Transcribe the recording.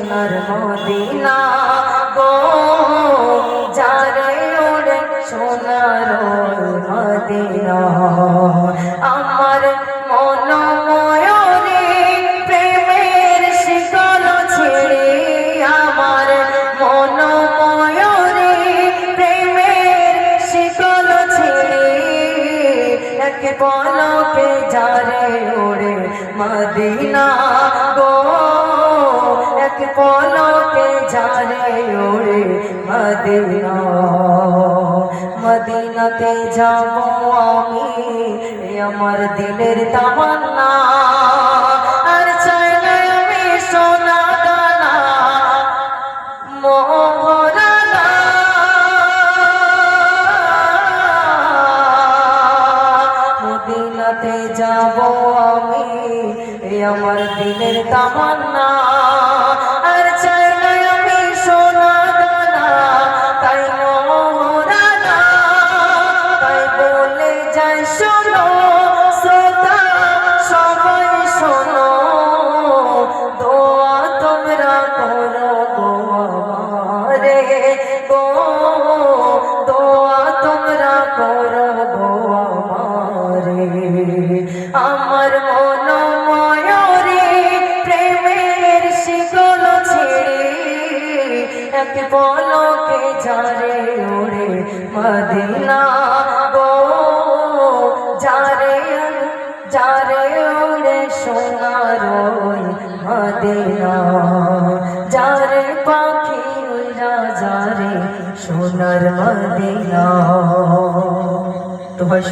সোনার মদিনা গো যারে ওরে সোনার মদিনা আমার মন ময়ূরে প্রেমের শিকল ছেড়ে আমার মন ময়ূরে প্রেমের শিকল ছেড়ে এক পলকে যারে ওরে মদিনা গো এক পলকে যারে ওরে মদিনা মদিনাতে যাব আমি আমার দিলের তামান্না আর চাই না আমি সোনা দানা মোহরানা মদিনাতে যাব আমি আমার দিলের তামান্না আর চাই না আমি সোনা দানা তাই মোহরানা তাই বলে যাই শোনো শ্রোতা সবাই শোনো দোয়া তোমরা করো গো আমারে গো দোয়া তোমরা করো গো আমারে আমার মন ময়ূরে প্রেমের শিকল ছেড়ে এক পলকে যারে ওরে মদিনা গো যারে যারে ওরে সোনার মদিনা যারে পাখি উড়া যারে সোনার মদিনা। তো ভাই